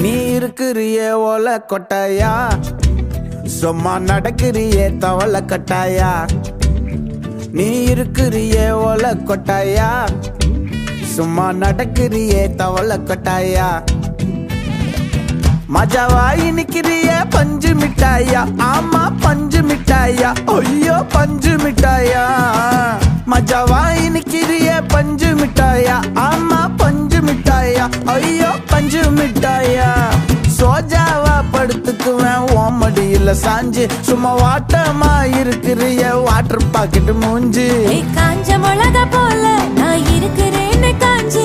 நீ இருக்கிறியே ஓலை கொட்டாயா, சும்மா நடக்கிறியே தவளை கட்டாயா. நீ இருக்கிறியே ஓலை கொட்டாயா, சும்மா நடக்கிறியே தவளை கட்டாயா. மஜாவாய் நிக்கிறிய பஞ்சு மிட்டாயா, ஆமா பஞ்சு மிட்டாயா, ஐயோ பஞ்சு மிட்டாயா. மஜாவாய் நிக்கிறிய பஞ்சு மிட்டாயா, ஆமா பஞ்சு மிட்டாயா, ஐயோ பஞ்சு மிட்டாயா. சோஜாவா படுத்துக்குவேன் ஓமடியில சாஞ்சு, சும்மா வாட்டமா இருக்கிறிய வாட்டர் பாக்கெட் மூஞ்சி. காஞ்ச மிளகா போல நான் இருக்கிறேன்னு காஞ்சி